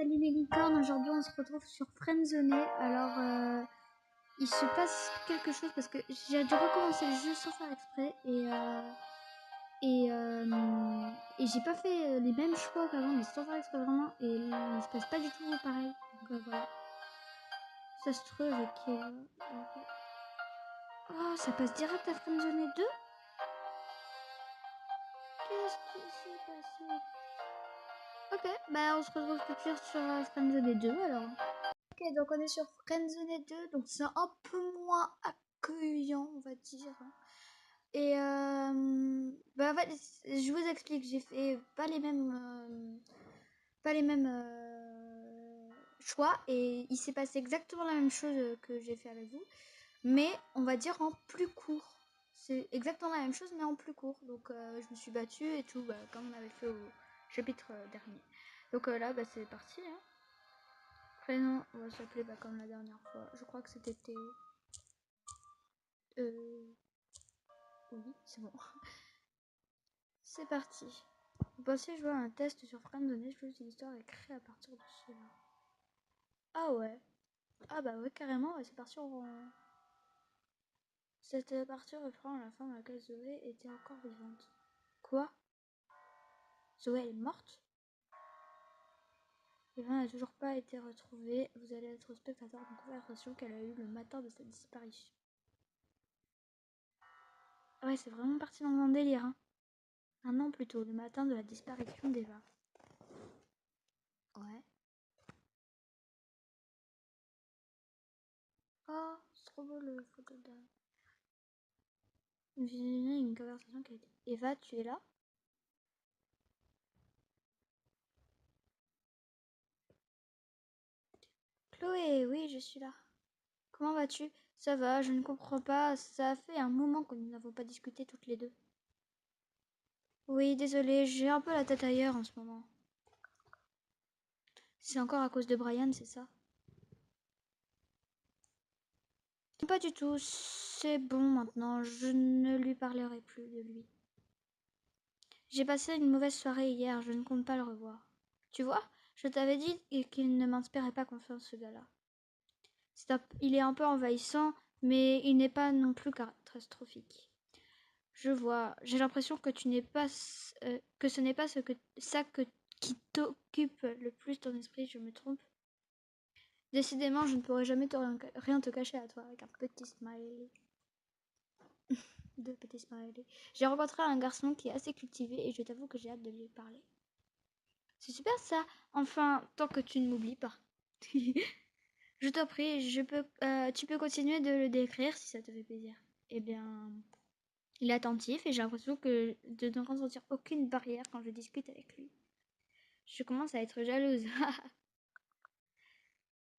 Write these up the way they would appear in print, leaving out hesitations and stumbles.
salut les licornes, aujourd'hui on se retrouve sur Friendzoné. Alors il se passe quelque chose parce que j'ai dû recommencer le jeu sans faire exprès et j'ai pas fait les mêmes choix qu'avant mais sans faire exprès vraiment et il se passe pas du tout pareil. Donc voilà. Ça se trouve oh, ça passe direct à Friendzoné 2. Qu'est-ce qui s'est passé? Ok, bah on se retrouve tout de suite sur Friendzoné 2 alors. Ok, donc on est sur Friendzone 2, donc c'est un peu moins accueillant, on va dire. Et bah en fait, je vous explique, j'ai fait pas les mêmes choix, et il s'est passé exactement la même chose que j'ai fait avec vous, mais on va dire en plus court. C'est exactement la même chose, mais en plus court. Donc je me suis battue et tout, bah, comme on avait fait au chapitre dernier. Donc là, bah, c'est parti. Hein. Prénom, on va s'appeler comme la dernière fois. Je crois que c'était Théo. Oui, c'est bon. C'est parti. Vous pensez jouer à un test sur Friendzone, je veux une histoire écrite à partir de celui-là. Ah ouais. Ah bah ouais, carrément, ouais, c'est parti. Cette partie reprend la fin dans laquelle Zoé était encore vivante. Quoi? Zoé elle est morte? Eva n'a toujours pas été retrouvée. Vous allez être spectateur d'une conversation qu'elle a eue le matin de sa disparition. Ouais, c'est vraiment parti dans un délire, hein. Un an plus tôt, le matin de la disparition d'Eva. Ouais. Oh, c'est trop beau le photo de... Visionner une conversation qui a été... Eva, tu es là? Chloé, oui, je suis là. Comment vas-tu? Ça va, je ne comprends pas. Ça a fait un moment que nous n'avons pas discuté toutes les deux. Oui, désolée, j'ai un peu la tête ailleurs en ce moment. C'est encore à cause de Brian, c'est ça? Pas du tout, c'est bon maintenant, je ne lui parlerai plus de lui. J'ai passé une mauvaise soirée hier, je ne compte pas le revoir. Tu vois, je t'avais dit qu'il ne m'inspirait pas confiance ce gars-là. Il est un peu envahissant, mais il n'est pas non plus catastrophique. Je vois, j'ai l'impression que tu n'es pas que ce n'est pas qui t'occupe le plus ton esprit, je me trompe. Décidément, je ne pourrai jamais rien te cacher à toi avec un petit smiley. Deux petits smileys. J'ai rencontré un garçon qui est assez cultivé et je t'avoue que j'ai hâte de lui parler. C'est super ça. Enfin, tant que tu ne m'oublies pas. Je t'en prie, tu peux continuer de le décrire si ça te fait plaisir. Eh bien, il est attentif et j'ai l'impression de ne ressentir aucune barrière quand je discute avec lui. Je commence à être jalouse.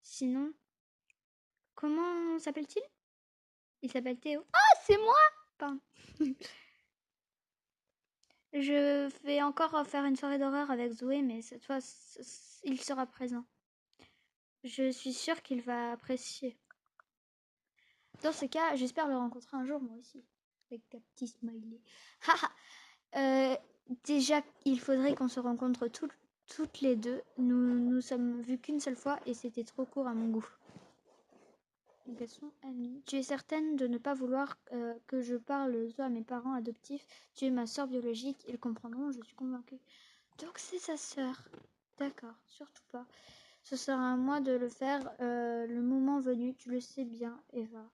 Sinon, comment s'appelle-t-il? Il s'appelle Théo. Ah, c'est moi! Pardon. Je vais encore faire une soirée d'horreur avec Zoé, mais cette fois, il sera présent. Je suis sûre qu'il va apprécier. Dans ce cas, j'espère le rencontrer un jour, moi aussi. Avec un petit smiley. Déjà, il faudrait qu'on se rencontre toutes les deux. Nous sommes vus qu'une seule fois et c'était trop court à mon goût. Elles sont amies. Tu es certaine de ne pas vouloir que je parle à mes parents adoptifs? Tu es ma sœur biologique, ils comprendront, je suis convaincue. Donc c'est sa sœur. D'accord, surtout pas. Ce sera à moi de le faire le moment venu, tu le sais bien, Eva.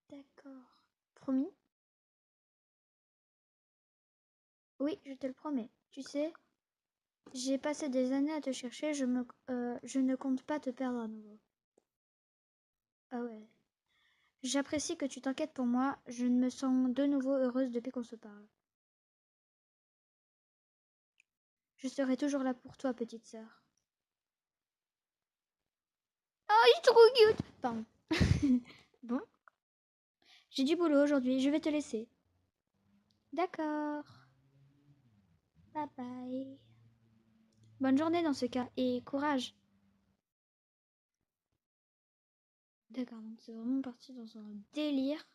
D'accord. Promis? Oui, je te le promets. Tu sais, j'ai passé des années à te chercher, je ne compte pas te perdre à nouveau. Ah ouais. J'apprécie que tu t'inquiètes pour moi, je me sens de nouveau heureuse depuis qu'on se parle. Je serai toujours là pour toi, petite sœur. Oh, il est trop cute! Pardon. Bon. J'ai du boulot aujourd'hui, je vais te laisser. D'accord. Bye bye. Bonne journée dans ce cas, et courage. D'accord, donc c'est vraiment parti dans un délire.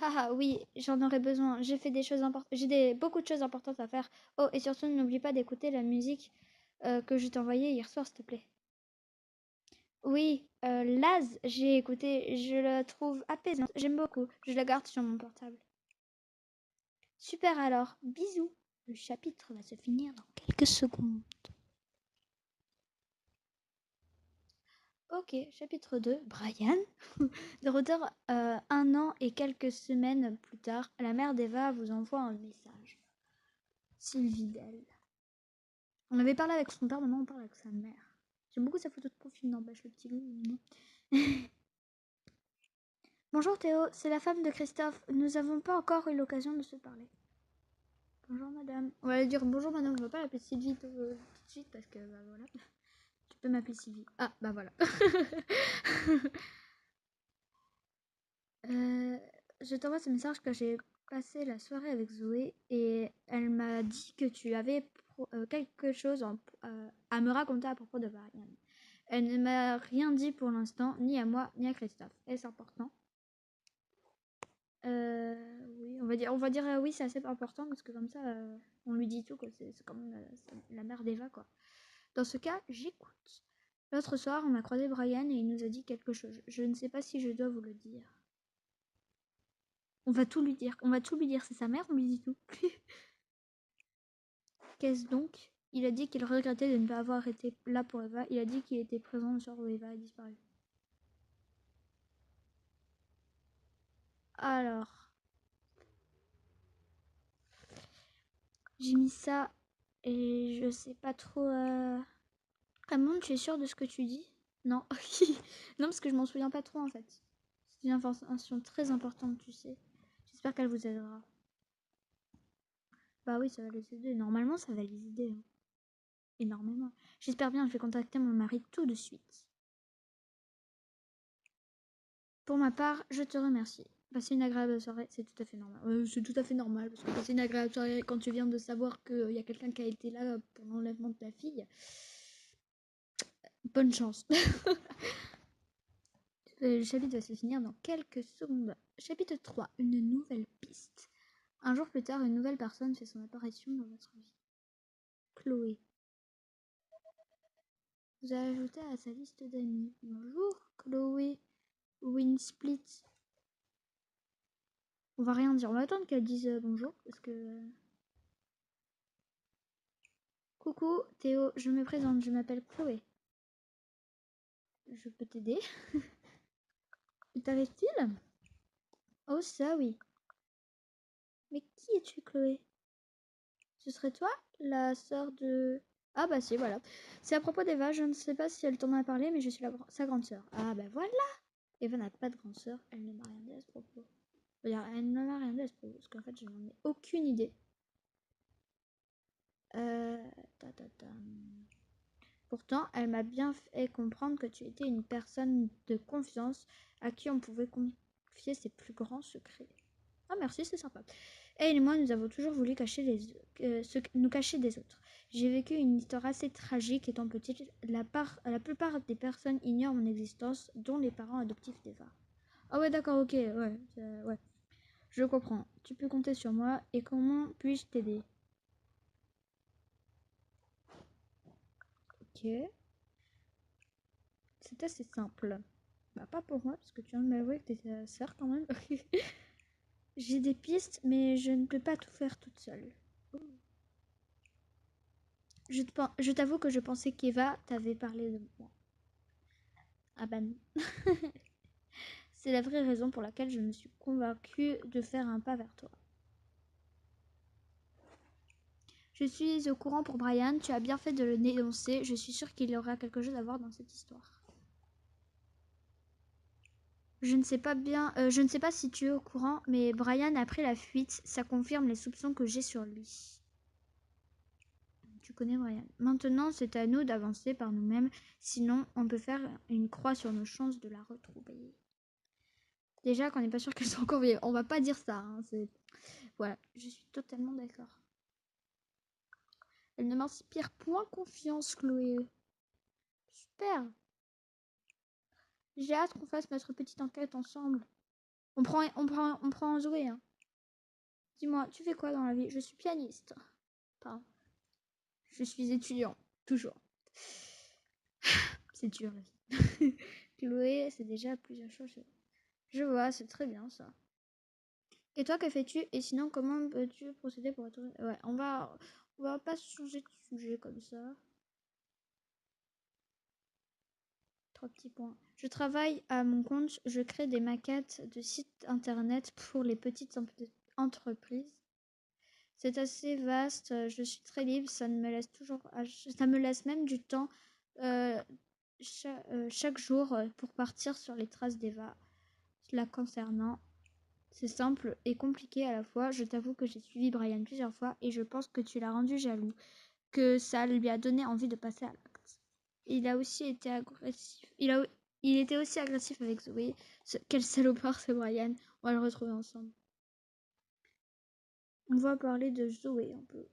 Haha, oui, j'en aurais besoin. J'ai fait des choses importantes. Beaucoup de choses importantes à faire. Oh, et surtout, n'oublie pas d'écouter la musique que je t'ai envoyé hier soir, s'il te plaît. Oui, Laz, j'ai écouté, je la trouve apaisante, j'aime beaucoup, je la garde sur mon portable. Super alors, bisous. Le chapitre va se finir dans quelques secondes. Ok, chapitre 2, Brian. De retour 1 an et quelques semaines plus tard, la mère d'Eva vous envoie un message. Sylvie Dell. On avait parlé avec son père, maintenant on parle avec sa mère. J'aime beaucoup sa photo de profil, n'empêche le petit loup. Bonjour Théo, c'est la femme de Christophe. Nous n'avons pas encore eu l'occasion de se parler. Bonjour madame. On va lui dire bonjour madame, on va pas l'appeler Sylvie tout de suite parce que bah voilà. Tu peux m'appeler Sylvie. Ah bah voilà. Je t'envoie ce message que j'ai passé la soirée avec Zoé et elle m'a dit que tu avais quelque chose à me raconter à propos de Brian. Elle ne m'a rien dit pour l'instant, ni à moi, ni à Christophe. Est-ce important? Oui, on va dire oui, c'est assez important parce que comme ça, on lui dit tout, quoi. C'est quand même la mère d'Eva, quoi. Dans ce cas, j'écoute. L'autre soir, on a croisé Brian et il nous a dit quelque chose. Je ne sais pas si je dois vous le dire. On va tout lui dire. On va tout lui dire. C'est sa mère, on lui dit tout. Qu'est-ce donc? Il a dit qu'il regrettait de ne pas avoir été là pour Eva. Il a dit qu'il était présent le soir où Eva a disparu. Alors, j'ai mis ça et je sais pas trop. Raymond, tu es sûr de ce que tu dis? Non. Non, parce que je m'en souviens pas trop en fait. C'est une information très importante, tu sais. J'espère qu'elle vous aidera. Bah oui, ça va les aider. Normalement, ça va les aider. Hein. Énormément. J'espère bien, je vais contacter mon mari tout de suite. Pour ma part, je te remercie. Passer une agréable soirée, c'est tout à fait normal. C'est tout à fait normal, parce que passer une agréable soirée quand tu viens de savoir qu'il y a quelqu'un qui a été là pour l'enlèvement de ta fille, bonne chance. Le chapitre va se finir dans quelques secondes. Chapitre 3, une nouvelle piste. Un jour plus tard, une nouvelle personne fait son apparition dans votre vie. Chloé. Vous avez ajouté à sa liste d'amis. Bonjour, Chloé Winsplit. On va rien dire. On va attendre qu'elle dise bonjour parce que. Coucou, Théo, je me présente, je m'appelle Chloé. Je peux t'aider? T'arrive-t-il? Oh, ça oui. Mais qui es-tu, Chloé? Ce serait toi, la sœur de... Ah bah si, voilà. C'est à propos d'Eva, je ne sais pas si elle t'en a parlé, mais je suis sa grande sœur. Ah bah voilà! Eva n'a pas de grande sœur, elle ne m'a rien dit à ce propos. Elle ne m'a rien dit à ce propos, parce qu'en fait, je n'en ai aucune idée. Euh... Pourtant, elle m'a bien fait comprendre que tu étais une personne de confiance à qui on pouvait confier ses plus grands secrets. Ah merci, c'est sympa. Elle et moi, nous avons toujours voulu nous cacher des autres. J'ai vécu une histoire assez tragique étant petite. La plupart des personnes ignorent mon existence, dont les parents adoptifs d'Eva. Ah ouais, d'accord, ok, ouais. Je comprends. Tu peux compter sur moi. Et comment puis-je t'aider? Ok. C'est assez simple. Bah pas pour moi, parce que tu viens de m'avouer que t'es ta sœur quand même. J'ai des pistes, mais je ne peux pas tout faire toute seule. Je t'avoue que je pensais qu'Eva t'avait parlé de moi. Ah bah non. C'est la vraie raison pour laquelle je me suis convaincue de faire un pas vers toi. Je suis au courant pour Brian, tu as bien fait de le dénoncer, je suis sûre qu'il y aura quelque chose à voir dans cette histoire. Je ne sais pas si tu es au courant, mais Brian a pris la fuite, ça confirme les soupçons que j'ai sur lui. Tu connais Brian. Maintenant, c'est à nous d'avancer par nous-mêmes, sinon on peut faire une croix sur nos chances de la retrouver. Déjà qu'on n'est pas sûr qu'elle soit encore vive. On va pas dire ça. Hein, voilà, je suis totalement d'accord. Elle ne m'inspire point confiance, Chloé. Super. J'ai hâte qu'on fasse notre petite enquête ensemble. On prend Zoé. Hein. Dis-moi, tu fais quoi dans la vie? Je suis pianiste. Pardon. Je suis étudiant. Toujours. C'est dur la vie. Chloé, c'est déjà plusieurs choses. Je vois, c'est très bien ça. Et toi, que fais-tu? Et sinon, comment peux-tu procéder pour retourner? Ouais, on va pas changer de sujet comme ça. 3 petits points. Je travaille à mon compte, je crée des maquettes de sites internet pour les petites entreprises. C'est assez vaste, je suis très libre, ça me laisse même du temps euh, chaque jour pour partir sur les traces d'Eva. La concernant, c'est simple et compliqué à la fois. Je t'avoue que j'ai suivi Brian plusieurs fois et je pense que tu l'as rendu jaloux, que ça lui a donné envie de passer à l'acte. Il a aussi été agressif. Il était aussi agressif avec Zoé. Quel salopard ce Brian. On va le retrouver ensemble. On va parler de Zoé un peu.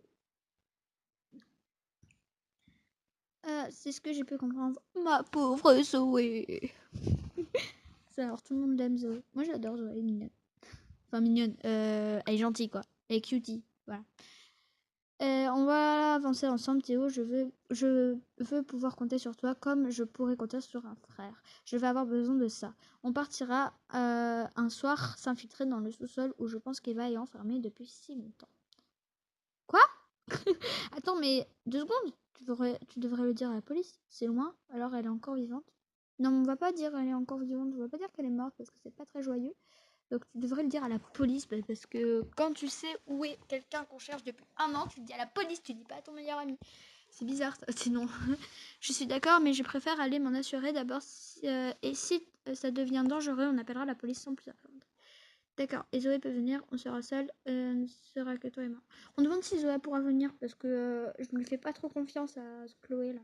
C'est ce que j'ai pu comprendre. Ma pauvre Zoé. Alors, tout le monde aime Zoé. Moi, j'adore Zoé, elle est mignonne. Enfin, mignonne. Elle est gentille, quoi. Elle est cutie. Voilà. On va avancer ensemble, Théo. Je veux pouvoir compter sur toi comme je pourrais compter sur un frère. Je vais avoir besoin de ça. On partira un soir s'infiltrer dans le sous-sol où je pense qu'Eva est enfermée depuis si longtemps. Quoi? Attends, mais 2 secondes. Tu devrais le dire à la police. C'est loin, alors elle est encore vivante. Non, on va pas dire elle est encore vivante. On va pas dire qu'elle est morte parce que c'est pas très joyeux. Donc tu devrais le dire à la police parce que quand tu sais où est quelqu'un qu'on cherche depuis 1 an, tu le dis à la police, tu le dis pas à ton meilleur ami. C'est bizarre ça, sinon. Je suis d'accord, mais je préfère aller m'en assurer d'abord. Et si ça devient dangereux, on appellera la police sans plus attendre. D'accord, et Zoé peut venir, on sera seul, ne sera que toi et moi. On demande si Zoé pourra venir parce que je lui fais pas trop confiance à Chloé là.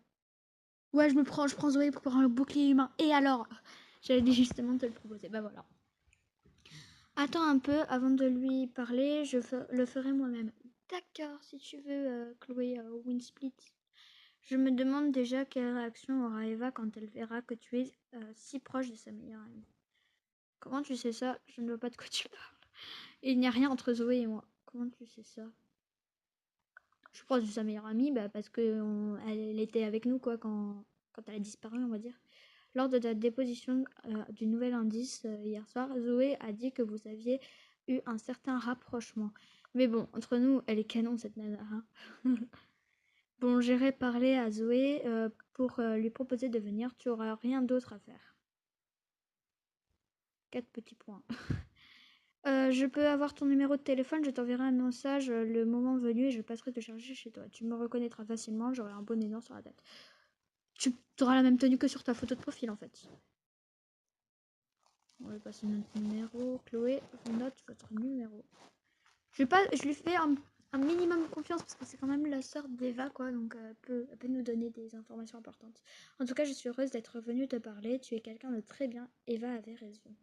Ouais, je prends Zoé pour un bouclier humain. Et alors? J'allais justement te le proposer, bah voilà. Attends un peu avant de lui parler, le ferai moi-même. D'accord, si tu veux, Chloé Winsplit. Je me demande déjà quelle réaction aura Eva quand elle verra que tu es si proche de sa meilleure amie. Comment tu sais ça? Je ne vois pas de quoi tu parles. Et il n'y a rien entre Zoé et moi. Comment tu sais ça? Je suis proche de sa meilleure amie, parce que elle était avec nous quoi quand elle a disparu, on va dire. Lors de la déposition du nouvel indice hier soir, Zoé a dit que vous aviez eu un certain rapprochement. Mais bon, entre nous, elle est canon cette nana. Hein. Bon, j'irai parler à Zoé pour lui proposer de venir. Tu auras rien d'autre à faire. 4 petits points. Je peux avoir ton numéro de téléphone, je t'enverrai un message le moment venu et je passerai te chercher chez toi. Tu me reconnaîtras facilement, j'aurai un bonnet noir sur la tête. Tu auras la même tenue que sur ta photo de profil en fait. On va passer notre numéro. Chloé, note votre numéro. Je lui fais un minimum confiance parce que c'est quand même la sœur d'Eva, quoi. Donc elle peut nous donner des informations importantes. En tout cas, je suis heureuse d'être venue te parler. Tu es quelqu'un de très bien. Eva avait raison.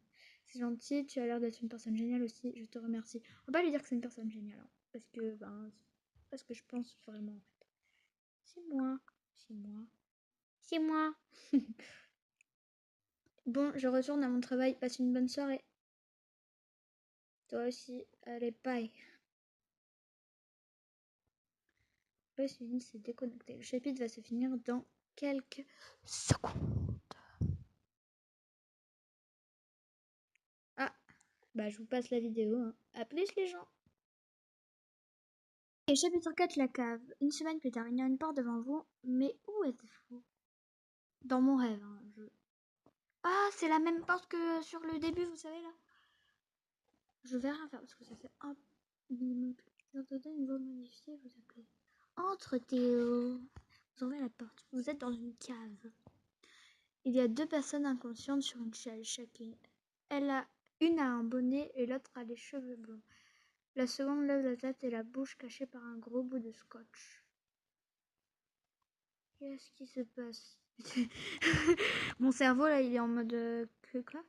C'est gentil, tu as l'air d'être une personne géniale aussi. Je te remercie. On va pas lui dire que c'est une personne géniale. Hein, parce que je pense vraiment en fait. C'est moi. C'est moi. C'est moi. Bon, je retourne à mon travail. Passe une bonne soirée. Toi aussi. Allez, bye. Le film s'est déconnecté. Le chapitre va se finir dans quelques secondes. Ah, je vous passe la vidéo. Hein. À plus les gens. Et chapitre 4, la cave. Une semaine plus tard, il y a une porte devant vous. Mais où êtes-vous? Dans mon rêve. Hein, Ah, c'est la même porte que sur le début, vous savez là. Je vais rien faire parce que ça fait un minimum. Vous entendez une voix modifiée, vous appelez. Entre Théo. Vous ouvrez la porte. Vous êtes dans une cave. Il y a 2 personnes inconscientes sur une chaise chacune. Une a un bonnet et l'autre a les cheveux blonds. La seconde lève la tête et la bouche cachée par un gros bout de scotch. Qu'est-ce qui se passe? Mon cerveau là, il est en mode que quoi?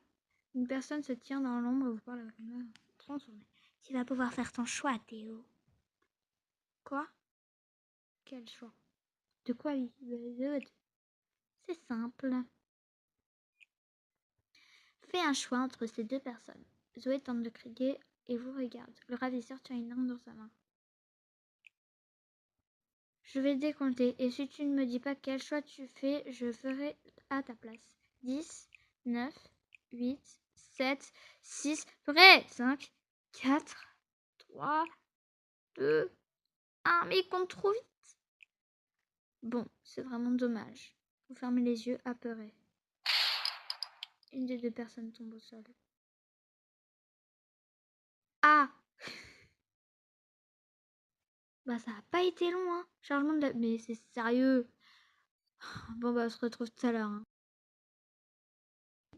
Une personne se tient dans l'ombre et vous parle avec une main transformée. Tu vas pouvoir faire ton choix, Théo. Quoi? Quel choix? De quoi lui? C'est simple. Fais un choix entre ces 2 personnes. Zoé tente de crier et vous regarde. Le ravisseur tient une langue dans sa main. Je vais décompter et si tu ne me dis pas quel choix tu fais, je ferai à ta place. 10, 9, 8, 7, 6, prêt 5, 4, 3, 2, 1. Mais il compte trop vite. Bon, c'est vraiment dommage. Vous fermez les yeux, apeurés. Une des deux personnes tombe au sol. Ah! Bah ça a pas été long, hein. Chargement de la... Mais c'est sérieux. Bon bah on se retrouve tout à l'heure. Hein.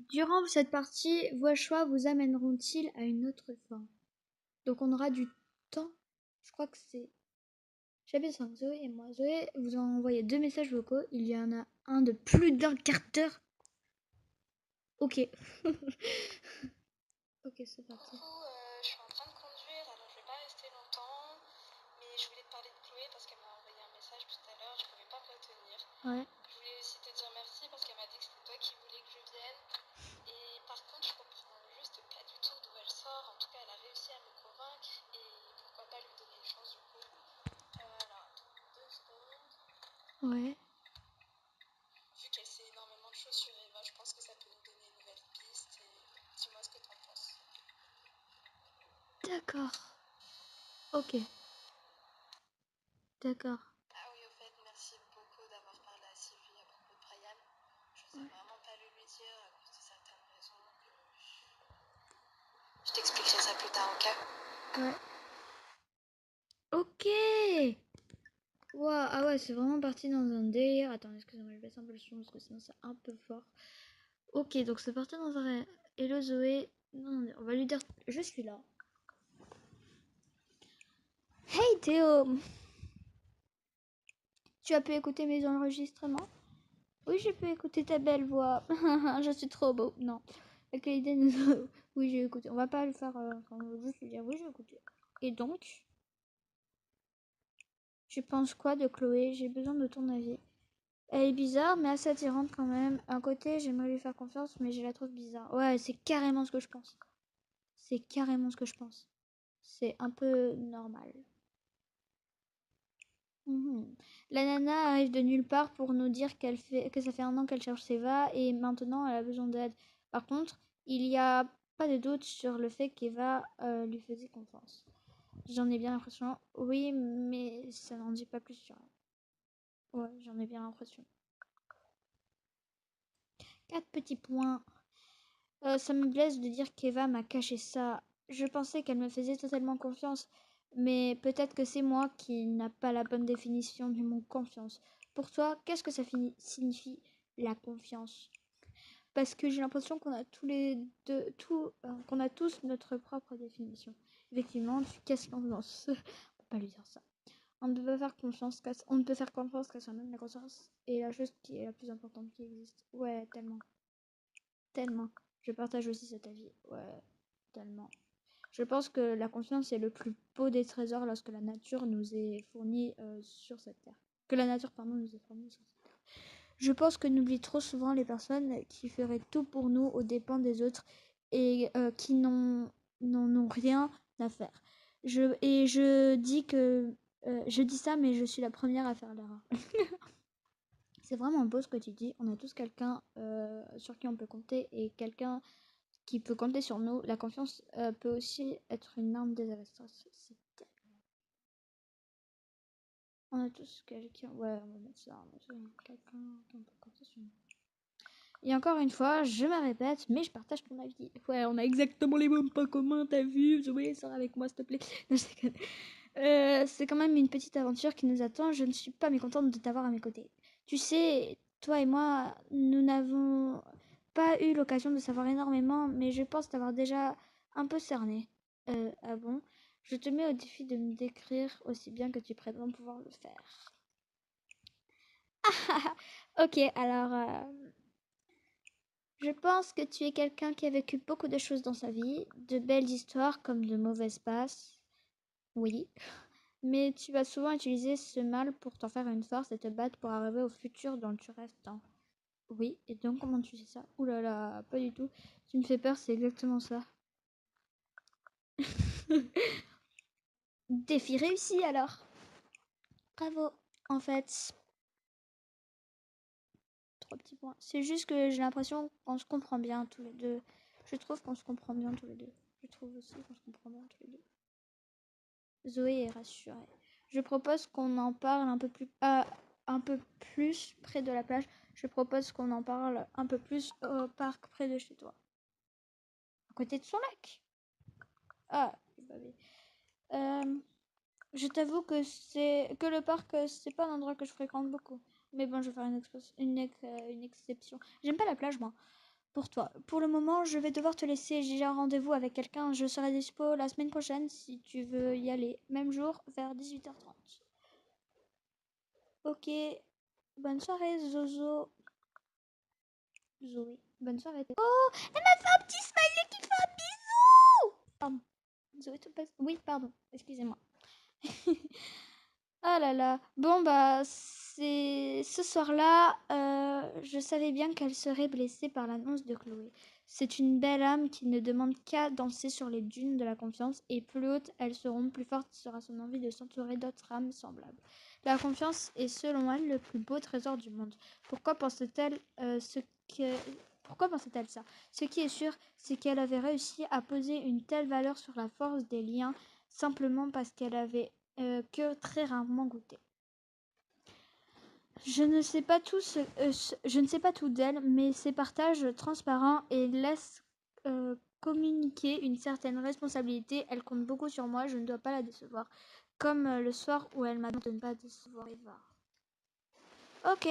Durant cette partie, vos choix vous amèneront-ils à une autre fin? Donc on aura du temps. Je crois que c'est chapitre 5, Zoé et moi. Zoé vous a envoyé 2 messages vocaux. Il y en a un de plus d'un quart d'heure. Ok. Ok, c'est parti. Du coup, je suis en train de conduire, alors je vais pas rester longtemps. Mais je voulais te parler de Chloé parce qu'elle m'a envoyé un message tout à l'heure, je pouvais pas me retenir. Ouais. Je voulais aussi te dire merci parce qu'elle m'a dit que c'était toi qui voulais que je vienne. Et par contre, je comprends juste pas du tout d'où elle sort. En tout cas, elle a réussi à me convaincre et pourquoi pas lui donner une chance du coup. Alors, attends, 2 secondes. Ouais. Vu qu'elle sait énormément de choses sur Eva, je pense que ça peut nous donner une nouvelle piste et dis-moi ce que t'en penses. D'accord. Ok. D'accord. Ah oui, au fait, merci beaucoup d'avoir parlé à Sylvie à propos de Brian. Je sais vraiment pas le lui dire à cause de certaines raisons. Je t'expliquerai ça plus tard, ok? Ouais. Ok. Wow. Ah ouais, c'est vraiment parti dans un délire. Attends, excusez-moi, je baisse un peu le son parce que sinon c'est un peu fort. Ok, donc c'est parti dans un... Hello Zoé. Non, on va lui dire... Je suis là. Hey Théo. Tu as pu écouter mes enregistrements? Oui, j'ai pu écouter ta belle voix. Je suis trop beau. Non. La qualité nous... Oui, j'ai écouté. On va pas le faire... Enfin, on va juste lui dire oui, j'ai écouté. Et donc, tu penses quoi de Chloé? J'ai besoin de ton avis. Elle est bizarre, mais assez attirante quand même. À côté, j'aimerais lui faire confiance, mais je la trouve bizarre. Ouais, c'est carrément ce que je pense. C'est carrément ce que je pense. C'est un peu normal. La nana arrive de nulle part pour nous dire que ça fait 1 an qu'elle cherche Eva et maintenant elle a besoin d'aide. Par contre, il n'y a pas de doute sur le fait qu'Eva lui faisait confiance. J'en ai bien l'impression. Oui, mais ça n'en dit pas plus sur elle. Ouais, j'en ai bien l'impression. 4 petits points. Ça me blesse de dire qu'Eva m'a caché ça. Je pensais qu'elle me faisait totalement confiance, mais peut-être que c'est moi qui n'a pas la bonne définition du mot confiance. Pour toi, qu'est-ce que ça signifie la confiance? Parce que j'ai l'impression qu'on a tous les deux, qu'on a tous notre propre définition. Effectivement, tu casses confiance. On peut pas lui dire ça. On ne peut pas faire confiance on ne peut faire confiance qu'à soi-même. La conscience est la chose qui est la plus importante qui existe. Ouais, tellement. Tellement. Je partage aussi cet avis. Ouais, tellement. Je pense que la confiance est le plus beau des trésors lorsque la nature nous est fournie sur cette terre. Que la nature, pardon, nous est fournie sur cette terre. Je pense que nous oublions trop souvent les personnes qui feraient tout pour nous aux dépens des autres et qui n'en ont rien à faire. Je dis ça, mais je suis la première à faire l'erreur. C'est vraiment beau ce que tu dis. On a tous quelqu'un sur qui on peut compter et quelqu'un qui peut compter sur nous. La confiance peut aussi être une arme désastreuse. On a tous quelqu'un. Ouais, on va mettre ça. On a tous quelqu'un qui peut compter sur nous. Et encore une fois, je me répète, mais je partage ton avis. Ouais, on a exactement les mêmes points communs, t'as vu? Zoé, sors avec moi, s'il te plaît. Non, je déconne. C'est quand même une petite aventure qui nous attend. Je ne suis pas mécontente de t'avoir à mes côtés. Tu sais, toi et moi, nous n'avons pas eu l'occasion de savoir énormément, mais je pense t'avoir déjà un peu cerné. Ah bon? Je te mets au défi de me décrire aussi bien que tu prétends pouvoir le faire. Ok, alors, je pense que tu es quelqu'un qui a vécu beaucoup de choses dans sa vie, de belles histoires comme de mauvaises passes. Oui. Mais tu vas souvent utiliser ce mal pour t'en faire une force et te battre pour arriver au futur dont tu rêves tant. Oui, et donc comment tu sais ça? Ouh là là, pas du tout. Tu me fais peur, c'est exactement ça. Défi réussi alors. Bravo. En fait, 3 petits points. C'est juste que j'ai l'impression qu'on se comprend bien tous les deux. Je trouve qu'on se comprend bien tous les deux. Je trouve aussi qu'on se comprend bien tous les deux. Zoé est rassurée. Je propose qu'on en parle un peu plus près de la plage. Je propose qu'on en parle un peu plus au parc près de chez toi. À côté de son lac. Ah, j'ai bavé. Je t'avoue que le parc, c'est pas un endroit que je fréquente beaucoup. Mais bon, je vais faire une exception. J'aime pas la plage, moi. Pour toi. Pour le moment, je vais devoir te laisser. J'ai un rendez-vous avec quelqu'un. Je serai dispo la semaine prochaine si tu veux y aller. Même jour, vers 18h30. Ok. Bonne soirée, Zozo. Zoé. Bonne soirée. Oh, elle m'a fait un petit smiley qui fait un bisou. Pardon. Zoé, tout passe. Oui, pardon. Excusez-moi. Ah là là. Bon, bah, c'est ce soir-là, je savais bien qu'elle serait blessée par l'annonce de Chloé. C'est une belle âme qui ne demande qu'à danser sur les dunes de la confiance, et plus hautes elles seront, plus forte sera son envie de s'entourer d'autres âmes semblables. La confiance est, selon elle, le plus beau trésor du monde. Pourquoi pense-t-elle que... Pourquoi pensait-elle ça? Ce qui est sûr, c'est qu'elle avait réussi à poser une telle valeur sur la force des liens simplement parce qu'elle avait que très rarement goûté. Je ne sais pas tout d'elle, mais ses partages transparents et laissent communiquer une certaine responsabilité. Elle compte beaucoup sur moi, je ne dois pas la décevoir. Comme le soir où elle m'a dit de ne pas décevoir Eva. Ok.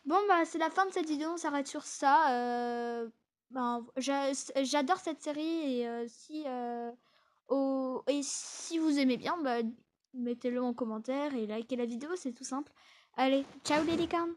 Bon, bah, c'est la fin de cette vidéo, on s'arrête sur ça. J'adore cette série et si vous aimez bien, bah, mettez-le en commentaire et likez la vidéo, c'est tout simple. Allez, ciao les licornes!